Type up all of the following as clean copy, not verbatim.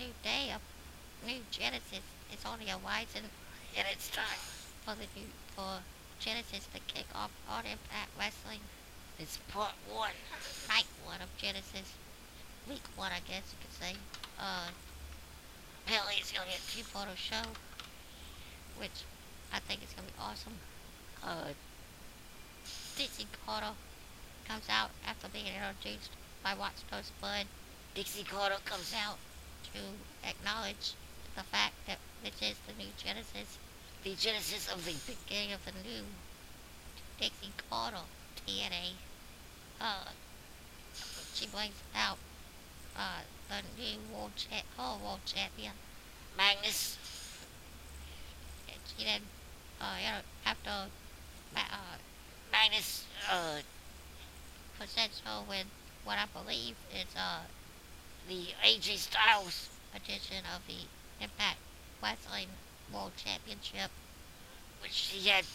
new day, a new Genesis. It's only a rising, and it's time for Genesis to kick off on Impact Wrestling. It's part one, night one of Genesis, week one, I guess you could say. Uh, apparently it's gonna be a two-photo show, which I think is gonna be awesome. Uh, Dixie Carter comes out after being introduced by Watchtower Bud. Dixie Carter comes out to acknowledge the fact that this is the new Genesis, the Genesis of the beginning of the new Dixie Carter TNA. Uh, she brings out the new world champion, Magnus. And she then, after Magnus presents her with what I believe is the AJ Styles edition of the Impact Wrestling World Championship, which he had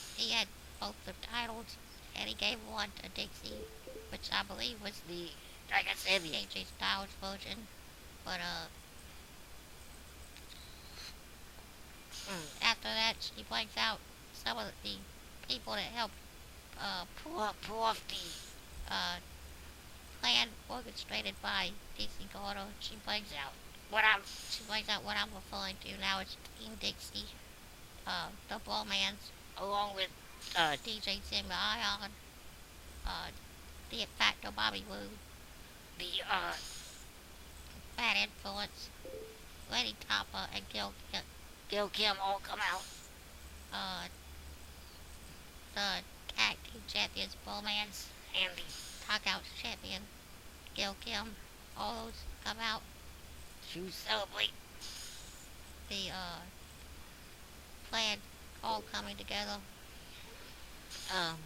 both the titles, and he gave one to Dixie, which I believe was like I said, the AJ Styles version. But after that, she points out some of the people that helped pull off the plan orchestrated by DC Gordo. She points out what I'm referring to now as Team Dixie, the Bowmans, along with DJ Zimmer Ion, the Factor Bobby Wu, the Bad Influence, Lady Topper, and Gil Kim all come out. Uh, the Tag Team Champions Bowmans and the Knockouts Champion Gil Kim, all those come out to celebrate the plan all coming together. Um,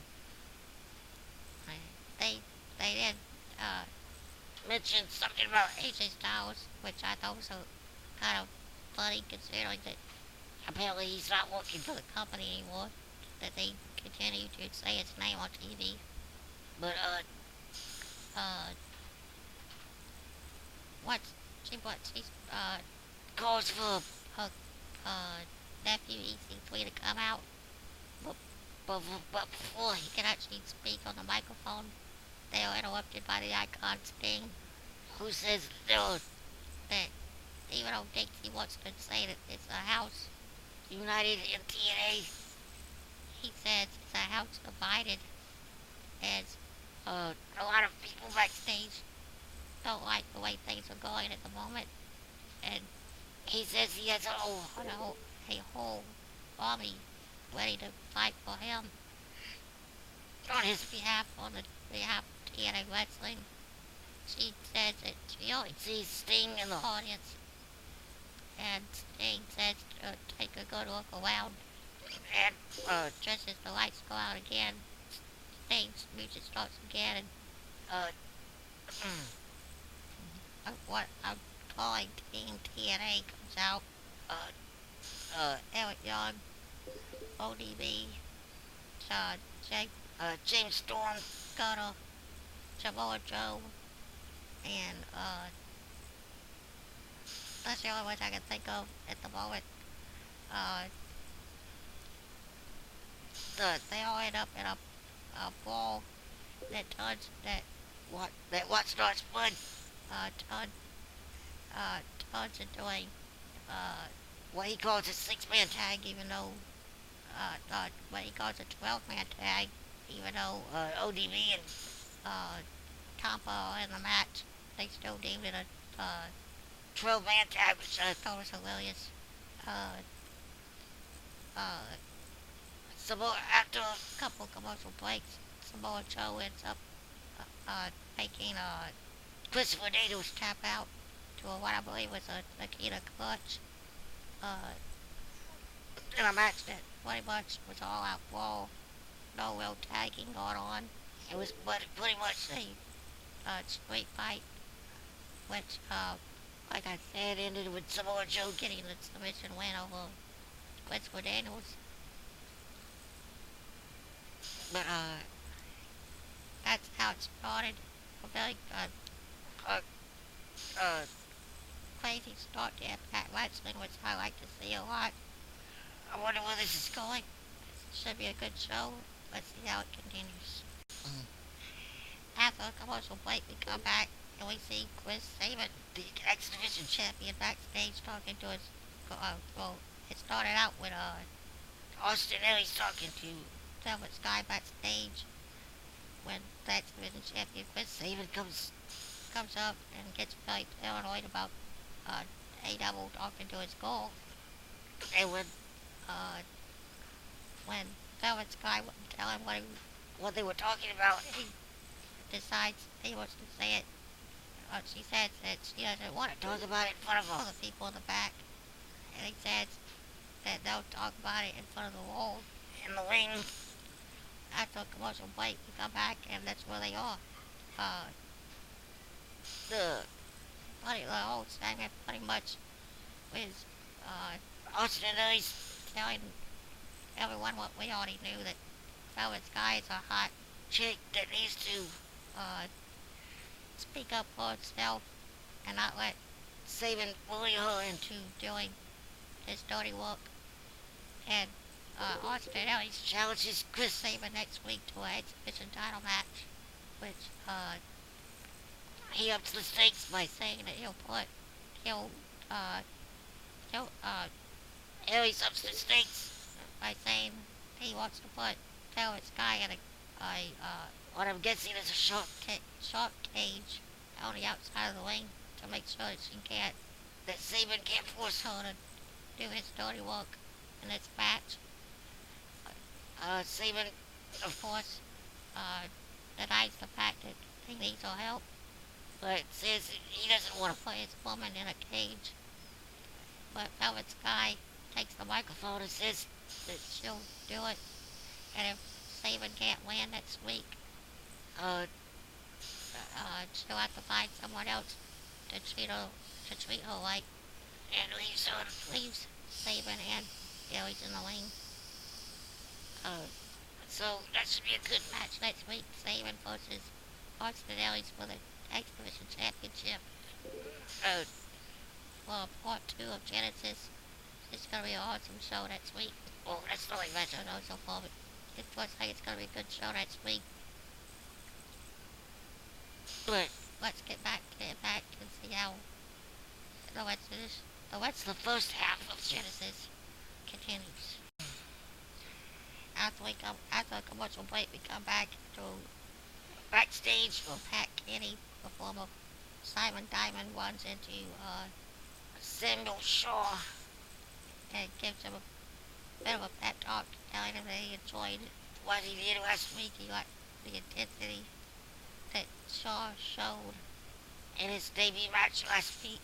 they then uh, mentioned something about AJ Styles, which I thought was kind of funny considering that apparently he's not working for the company anymore. That they continue to say his name on TV. But uh, she calls for her nephew EC3 to come out, but, but before he can actually speak on the microphone, they are interrupted by the Icon Sting, who says that even though Dixie wants to say that it's a house united in TNA, he says it's a house divided, as a lot of people backstage don't like the way things are going at the moment, and he says he has a whole army ready to fight for him on his behalf, on the behalf of TNA Wrestling. She says that she only sees Sting in the audience, and Sting says to take a good look around, and just as the lights go out again, Sting's music starts again, and what I'm calling Team TNA comes out. Eric Young, ODB, James Storm, Gunner, Samoa Joe, and that's the only ones I can think of at the moment. They all end up in a brawl that what starts Bud turns into a what he calls a 6-man tag, even though what he calls a 12-man tag, even though ODB and Tampa are in the match, they still deemed it a 12-man tag, which I thought was hilarious. After a couple commercial breaks, Samoa Joe ends up making Christopher Daniels tap out to what I believe was a Nikita clutch. In a match that pretty much was all out brawl, no real tagging going on. It was pretty much a straight fight, which, like I said, ended with Samoa Joe getting the submission win over Christopher Daniels. But that's how it started. A very crazy Dark Impact Wrestling, which I like to see a lot. I wonder where this is going. It should be a good show. Let's see how it continues. After a commercial break, we come back and we see Chris Sabin, the X Division champion, backstage talking to his. Well, it started out with Austin Aries talking to Velvet Sky backstage when the X Division champion Chris Sabin comes up and gets very paranoid about A-Double talking to his goal. And when Velvet Sky wouldn't tell him what they were talking about, he decides he wants to say it. She says that she doesn't want to talk about it in front of all the people in the back. And he says that they'll talk about it in front of the wall in the ring. After a commercial break, we come back and that's where they are. The whole segment pretty much was Austin Aries telling everyone what we already knew, that Velvet Sky is a hot chick that needs to speak up for herself and not let Sabin bully her into doing his dirty work. And Austin Aries challenges Chris Sabin next week to an exhibition title match, which he ups the stakes by saying that Aries ups the stakes by saying he wants to put Velvet Sky in what I'm guessing is a shark cage on the outside of the ring to make sure that Sabin can't force her to do his dirty work in this match. Sabin, of course, denies the fact that he needs her help, but says he doesn't want to put his woman in a cage. But Velvet Sky takes the microphone and says that she'll do it, and if Sabin can't win next week, she'll have to find someone else to treat her like, and leaves Sabin and Aries in the ring. So that should be a good match next week. Sabin versus Austin Aries for the X Division Championship. For part 2 of Genesis. It's gonna be an awesome show next week. Well, that's the only match I know so far, but it looks like it's gonna be a good show next week. But let's get back to Impact and see how the rest of the first half of Genesis continues. After a commercial break, we come back to backstage where Pat Kenny, the former Simon Diamond, runs into Samuel Shaw and gives him a bit of a pep talk, telling him that he enjoyed what he did last week. He liked the intensity that Shaw showed in his debut match last week.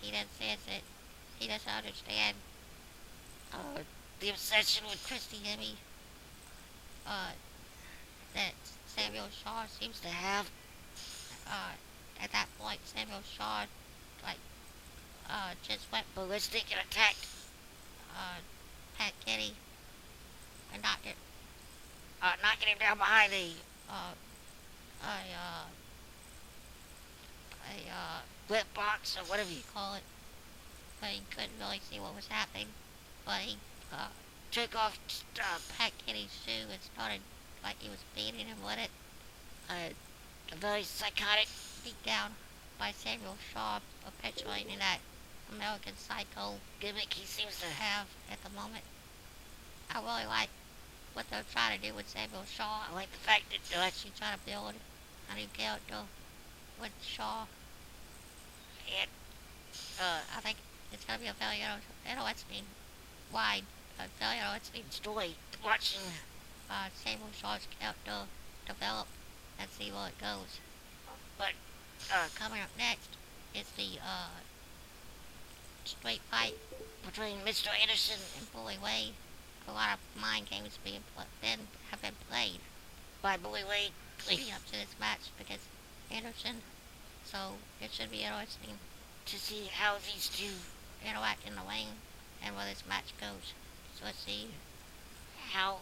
He then says that he doesn't understand the obsession with Christy Hemme that Samuel Shaw seems to have. At that point, Samuel Shaw just went ballistic and attacked Pat Kenny and knocking him down behind a whip box or whatever you call it. But he couldn't really see what was happening. But he took off Pat Kenny's shoe and started like he was beating him with it. A very psychotic beatdown by Samuel Shaw, perpetuating that American Psycho gimmick he seems to have at the moment. I really like what they're trying to do with Samuel Shaw. I like the fact that they're actually trying to build a new character with Shaw. And I think it's going to be a very interesting story watching Samuel Shaw's character develop and see where it goes. But coming up next is the straight fight between Mr. Anderson and Bully Ray. A lot of mind games have been played by Bully Ray leading up to this match against Anderson. So it should be interesting to see how these two interact in the ring and where this match goes. So let's see how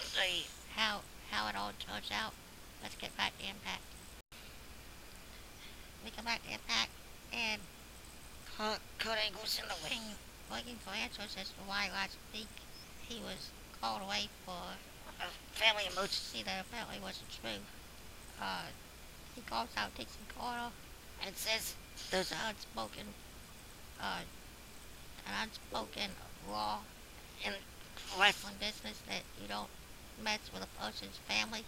it all turns out. Let's get back to Impact. We come back to Impact and Kurt Angle's in the wing, looking for answers as to why last week he was called away for a family emergency that apparently wasn't true. Uh, he calls out Dixie Carter and says there's uh, an unspoken law in wrestling business that you don't mess with a person's family.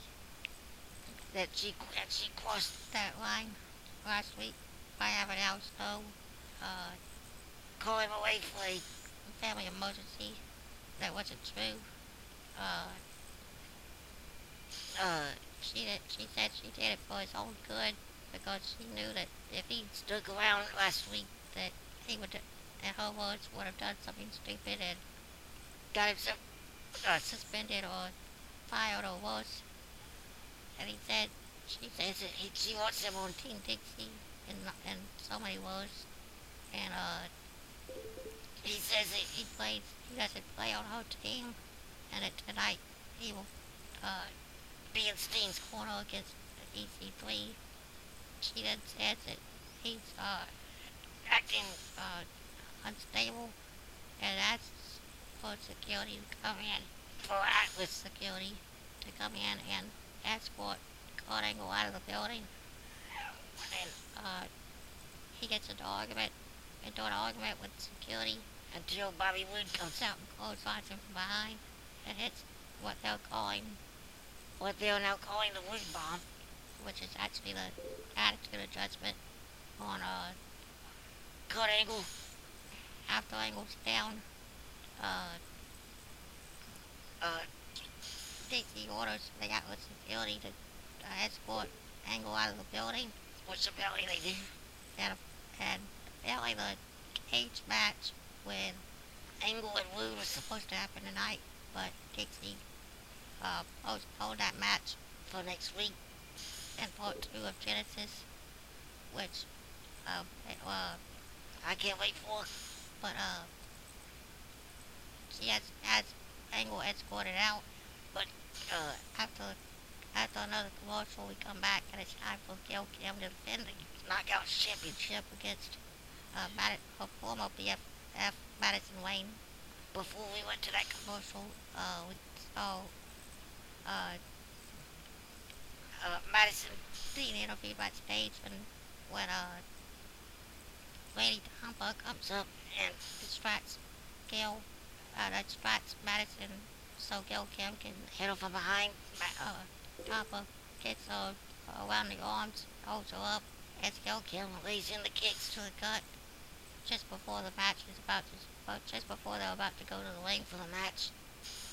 That she crossed that line last week by having Al Snow uh, call him away for a family emergency that wasn't true. Uh, she said she did it for his own good because she knew that if he stuck around last week, that he would, in her words, would have done something stupid and got himself suspended or fired or worse. And she says that she wants him on Team Dixie in so many words. And he says that he doesn't play on her team, and that tonight he will be in Steen's corner against EC3. She then says that he's acting unstable and asks for security to come in, for Atlas security to come in and escort Kurt Angle out of the building. And he gets into an argument with security until Bobby Wood comes out and clotheslines him from behind and hits what they're now calling the Wood Bomb, which is actually the Attitude Adjustment on Kurt Angle. After Angle's down, uh, uh, Dixie orders the Atlas security to escort Angle out of the building, which apparently they do. And apparently the cage match with Angle and Wood was supposed to happen tonight, but Dixie postponed that match for next week in part 2 of Genesis, which I can't wait for. But she has Angle escorted out. But after another commercial, we come back and it's time for Gail Kim to defend the Knockout Championship against her former BFF Madison Wayne. Before we went to that commercial, we saw Madison being interviewed backstage when Lady Tampa comes up and distracts Madison so Gail Kim can hit her from behind. Tampa gets her around the arms, holds her up as Gail Kim lays in the kicks to the gut just before they're about to go to the ring for the match.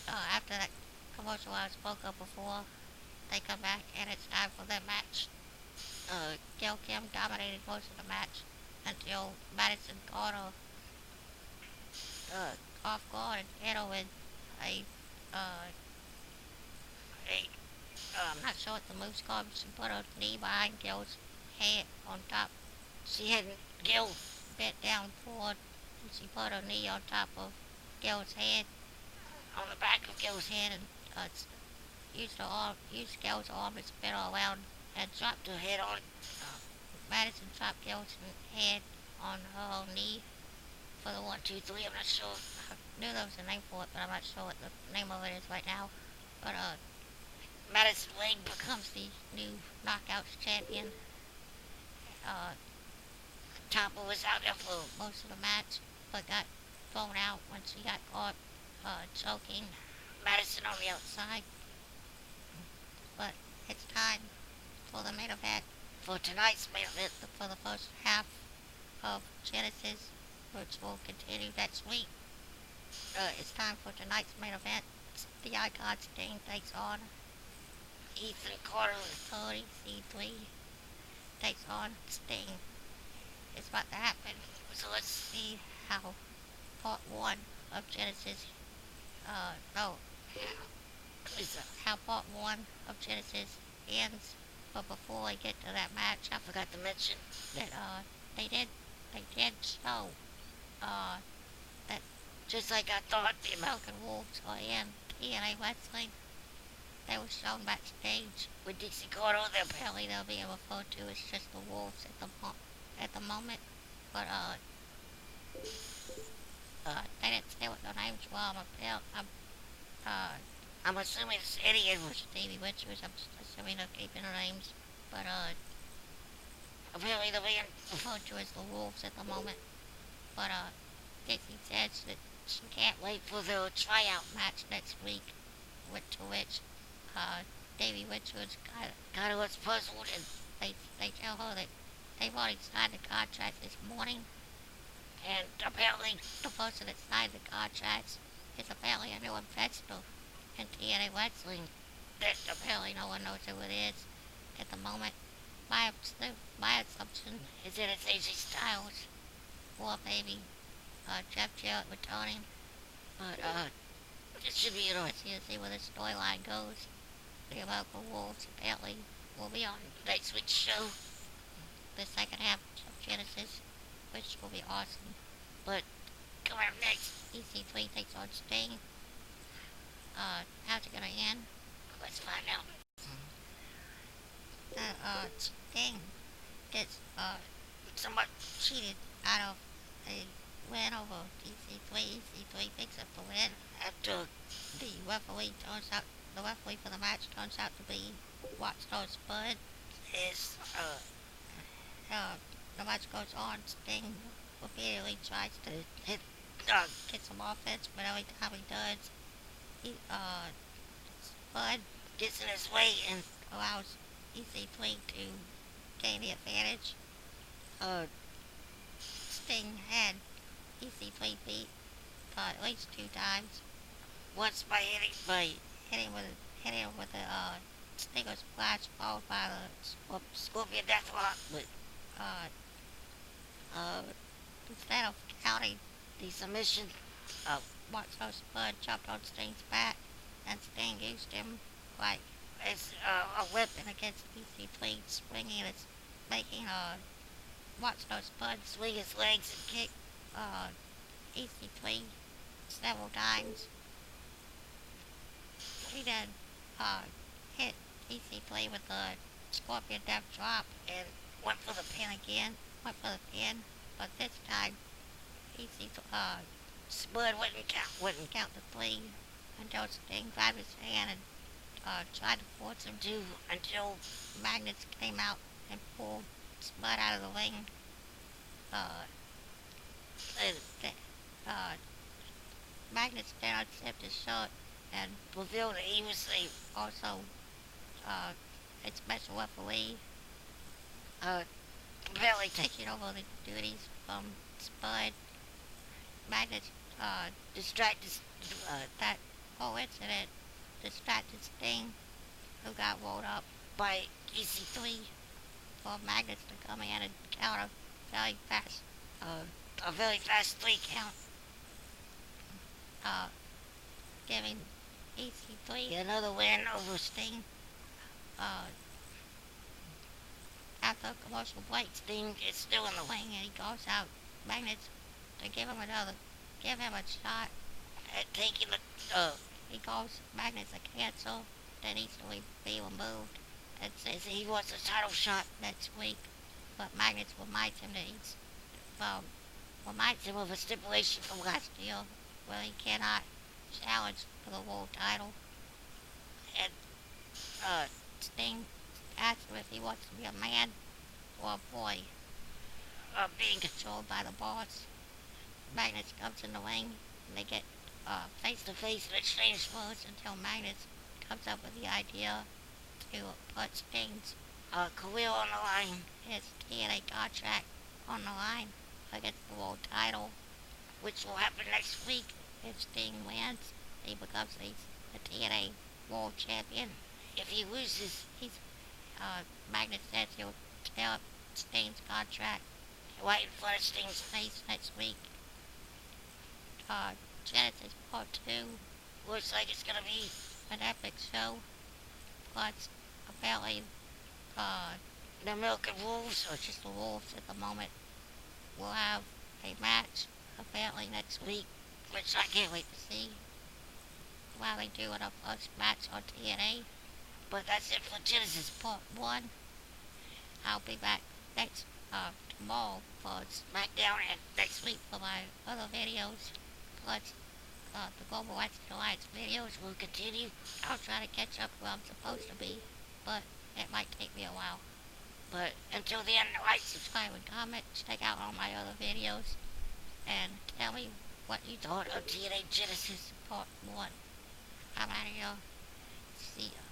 After that commercial I spoke of before, they come back and it's time for their match. Gail Kim dominated most of the match until Madison caught her off guard and hit her with I'm not sure what the move's called, but she put her knee behind Gail's head on top. She had Gail bent down forward and she put her knee on top of Gail's head, on the back of Gail's head, and used Gail's arm to spin her around and dropped her head on. Madison dropped Gail's head on her own knee for the 1, 2, 3. I'm not sure. I knew there was a name for it, but I'm not sure what the name of it is right now. But Madison Wayne becomes the new Knockouts champion. Tampa was out there for most of the match, but got thrown out when she got caught choking Madison on the outside. But it's time for the main event, for tonight's main event, for the first half of Genesis, which will continue next week. It's time for tonight's main event. The Icon Sting takes on Ethan Carter III. C3 takes on Sting. It's about to happen. So let's see how part 1 of Genesis, how part 1 of Genesis ends. But before I get to that match, I forgot to mention that they did show that just like I thought the American Wolves are in TNA Wrestling, they were shown backstage with Dixie Carter. Apparently they're being referred to as just the Wolves at the moment. But They didn't say what their names were. I'm assuming it's Eddie Edwards. Davey Witchers. I'm assuming they're keeping their names. But, Apparently the man referred to as the Wolves at the moment. But, Dixie says that she can't wait for the tryout match next week. To which, Davey Witchers kind of looks puzzled, and they tell her that they've already signed the contract this morning. And apparently the person that signed the contracts is apparently a new investor in TNA Wrestling. that Apparently no one knows who it is at the moment. My assumption is that it's AJ Styles. Or maybe Jeff Jarrett returning. But it should be interesting to see where the storyline goes. The American Wolves apparently will be on next week's show. The second half of Genesis, which will be awesome. But coming up next, EC3 takes on Sting. How's it gonna end? Let's find out. Sting gets somewhat cheated out of a win over EC3. EC3 picks up the win after the referee for the match turns out to be Watchtower Spud. Is the match goes on. Sting repeatedly tries to get some offense, but every time he does, Spud gets in his way and allows EC3 to gain the advantage. Sting had EC3 beat at least 2 times. Once by hitting him with a Stinger Splash followed by the Scorpion Deathlock, but instead of counting the submission, Watchtower Spud jumped on Sting's back, and Sting used him like as a weapon against EC3, swinging and making Watchtower Spud swing his legs and kick EC3 several times. He then hit EC3 with the Scorpion Death Drop and went for the pin again. But this time Spud wouldn't count the 3 until Sting grabbed his hand and tried to force him to until Magnus came out and pulled Spud out of the ring. Magnus then unzipped his shirt and revealed that he was also a special referee. Apparently taking over the duties from Spud. Magnus distracted that whole incident distracted Sting, who got rolled up by EC3 for Magnus to come in and counter very fast. A very fast 3 count. Giving EC3 another win over Sting. After a commercial break, Sting is still in the ring and he goes out. Magnus to give him a shot at taking he calls Magnus a cancer that needs to be removed and says he wants a title shot next week. But Magnus reminds him of a stipulation from last year where he cannot challenge for the world title. And Sting asks him if he wants to be a man or a boy. Being controlled by the boss. Magnus comes in the ring and they get face to face and exchange words until Magnus comes up with the idea to put Sting's career on the line, his TNA contract on the line against the world title, which will happen next week. If Sting wins, he becomes a TNA world champion. If he loses, Magnus says he'll tear up Sting's contract right in front of Sting's face next week. Genesis Part 2 looks like it's gonna be an epic show. Plus, apparently, the American Wolves, or just the Wolves at the moment, will have a match apparently next week, which I can't wait to see while they do a first match on TNA. But that's it for Genesis Part 1. I'll be back next tomorrow for SmackDown and next week. week for my other videos. Plus, the Global Wrestling Alliance videos. We'll continue. I'll try to catch up where I'm supposed to be, but it might take me a while. But until then, like, Subscribe and comment, check out all my other videos, and tell me what you thought thought of TNA Genesis. Part 1. I'm out of here. See ya.